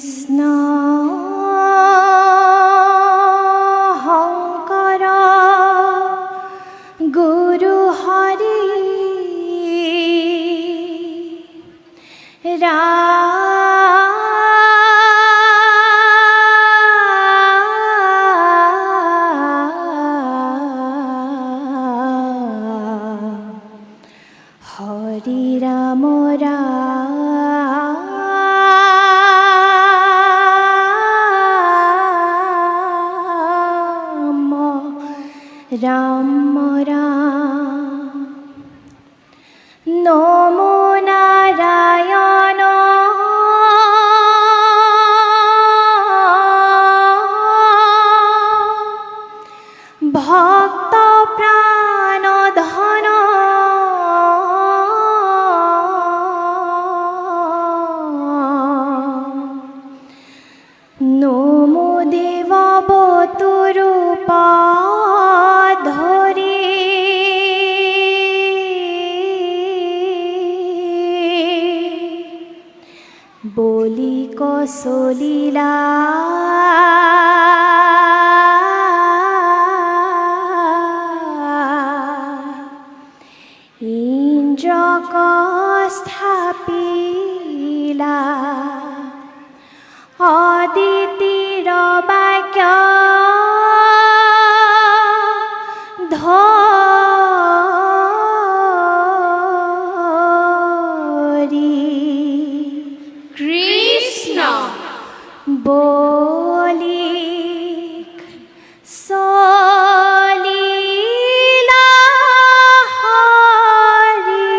কৃষ্ণ শংকৰ গুৰু হৰি হৰি ৰাম রাম রাম নমো নারায়ণ ভক্ত প্রাণ ধন নমো দেববতুরূপা বলি কৌশলীলা ইন্দ্রক স্থাপিলা অদিতির বাক্য বলিক সলীলা হরি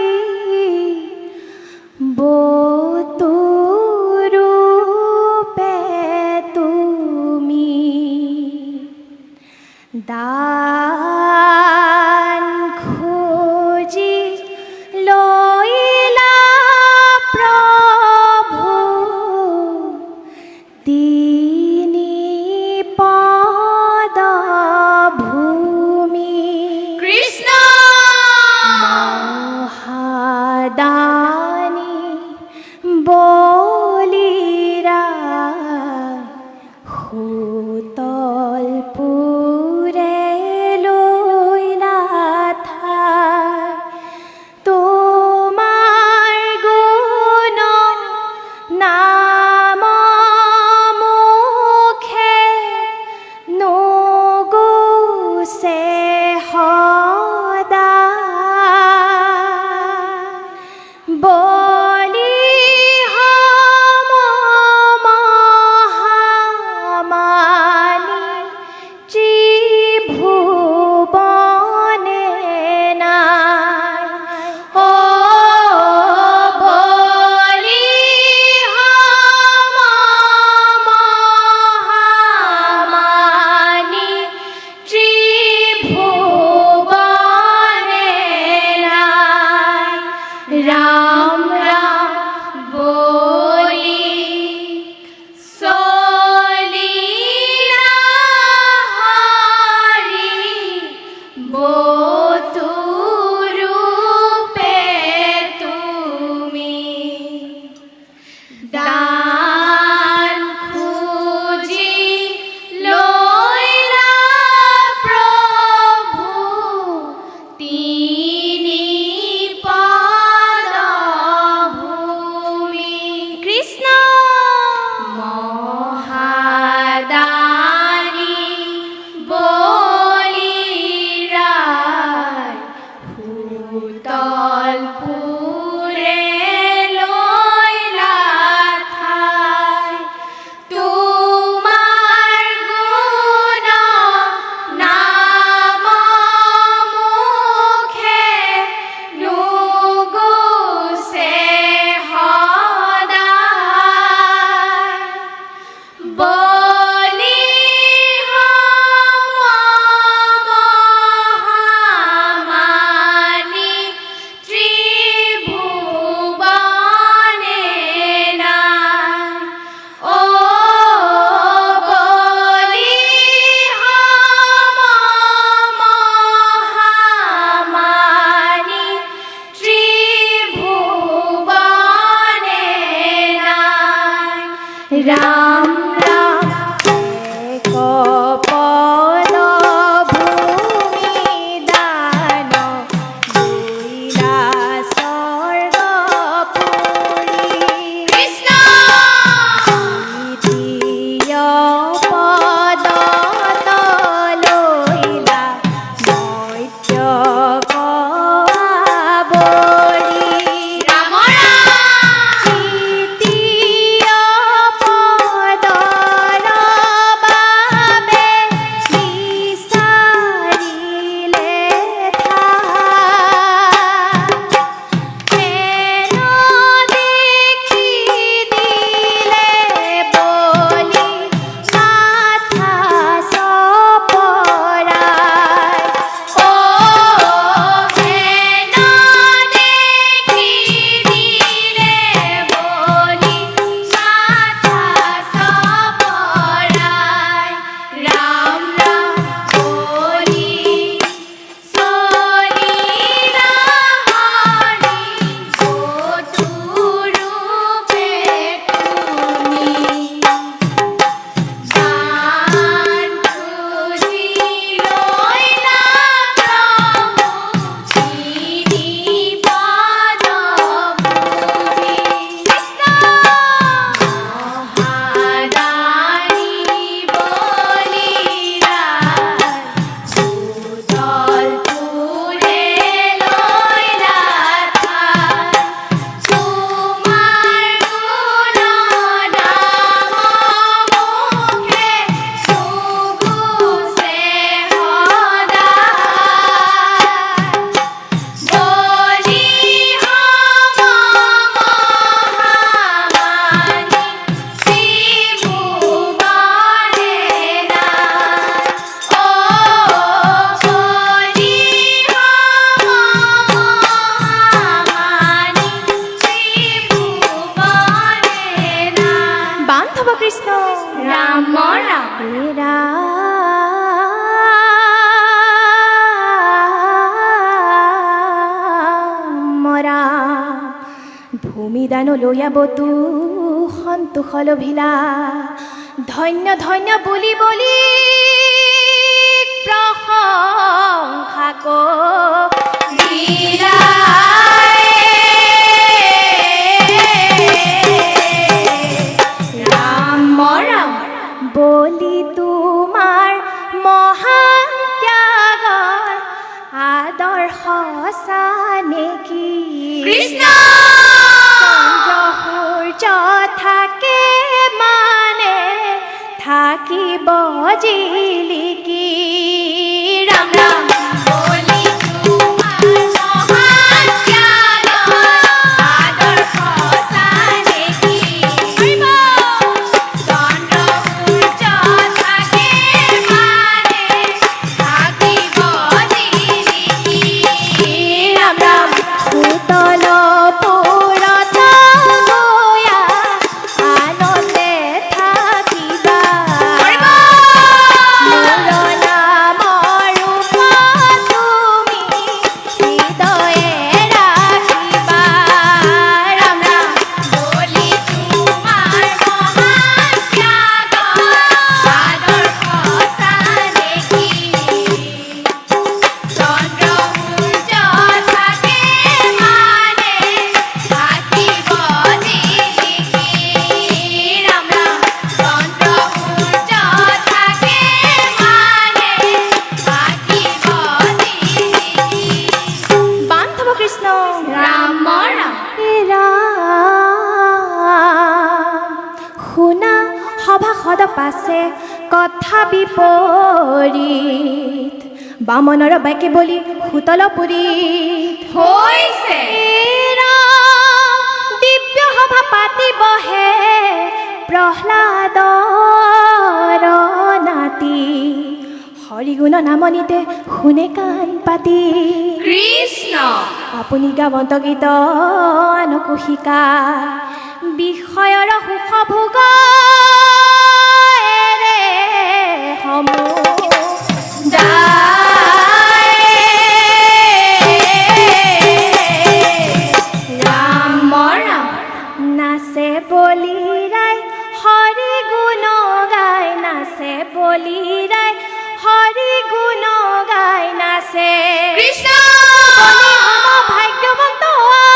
বতুরূপে তুমি দান খুঁজি লইলা প্রভু তিনি পদ ভূমি কৃষ্ণ মহাদানী বলিরা হুতলপুরে রাম রাম এক পদ ভূমি দান দুইলা স্বর্গ পুরী কৃষ্ণ দ্বিতীয় পদ তলৈলা মৈত্য কোয়াবৰী ৰাম ৰাম তৃতীয় পদৰ বাবে বিচাৰিলে ঠাই হেন দেখি দিলে বলি মাথা চপৰাই ও হেন দেখি দিলে বলি মাথা চপৰাই ৰাম ৰাম বলি চলিলা হৰি কটু ৰূপে তুমি দান খুজি লৈলা প্ৰভু তিনি পদ ভূমি কৃষ্ণ মহাদানী বলিৰা সুতল পুৰে লৈলা ঠাই তোমাৰ গুণ নাম মুখে নুগুচে সদায় বলি হম মহামানী ত্ৰিভুৱনে নাই ও বলি হম মহামানী ত্ৰিভুৱনে নাই বান্ধৱ কৃষ্ণ ৰাম ৰাম মৰা ভূমিদান লৈয়াবতো সন্তোষ লভিলা ধন্য ধন্য বুলি বুলি প্ৰশংসা কৰিলাই ৰাম ৰাম বলি তোমাৰ মহান ত্যাগৰ আদৰ্শ নেকি কৃষ্ণ সূৰ্য থাকে মানে থাকিব জিলিকি ৰাম ৰাম বলি তোমাৰ মহান ত্যাগৰ আদৰ্শ নেকি চন্দ্ৰ সূৰ্য থাকে মানে থাকিব জিলিকি ৰাম ৰাম ভূতল পুৰত গয়া আনন্দে থাকিবা মোৰ নাম ৰূপ তুমি হৃদয়ে ৰাখিবা ৰাম ৰাম বলি তোমাৰ মহান ত্যাগৰ আদৰ্শ নেকি চন্দ্ৰ সূৰ্য থাকে মানে থাকিব জিলিকি ৰাম ৰাম চন্দ্ৰ সূৰ্য থাকে মানে থাকিব জিলিকি বান্ধৱ কৃষ্ণ ৰাম ৰাম শুনা সভাসদ পাছে কথা বিপৰীত বামনৰ বাক্যে বলি সুতল পুৰীত হৈছে দিব্য সভা পাতিবহে প্ৰহ্লাদৰ নাতি হৰিগুণ নামনিতে শুনে কাণ পাতি কৃষ্ণ আপুনি গাৱন্ত গীত আনকো শিকা বিষয়ৰ সুখ ভোগ সমূহ ৰাম ৰাম নাচে বলিৰাই হৰি বলিৰাই হৰি গুণ গাই নাচে কৃষ্ণ বলি সম ভাগ্যৱন্ত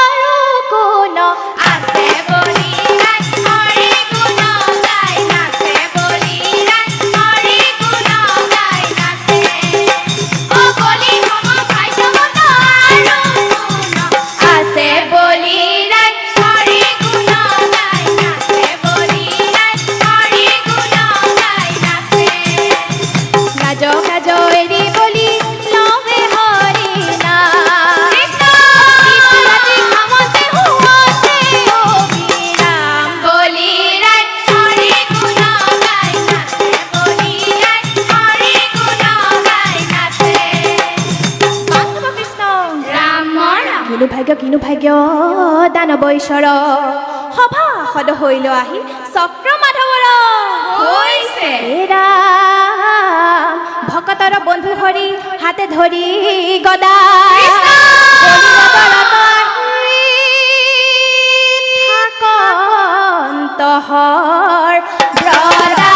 আৰু কোন আছে বলি ৰাই হৰি গুণ গাই নাচে বলি ৰাই হৰি গুণ গাই নাচে ও বলি সম ভাগ্যৱন্ত আৰু গুণ আছে বলি ৰাই হৰি গুণ গাই নাচে বলি ৰাই হৰি গুণ গাই নাচে লাজ কাজ এৰি বলি লৱে হৰি নাম কৃষ্ণ ৰাতি খামতে হুৱতে অবিৰাম বলি ৰাই হৰি গুণ গাই নাচে বলি ৰাই হৰি গুণ গাই নাচে বান্ধৱ কৃষ্ণ ৰাম ৰাম কিনো ভাগ্য দানৱ ঈশ্বৰ সভা সদ হৈল আহি চক্ৰ মাধৱৰ হৈছে হে ৰাম ভকতৰ বন্ধু হৰি হাতে ধৰি গদা কৃষ্ণ! থাকন্তহৰ ব্ৰদা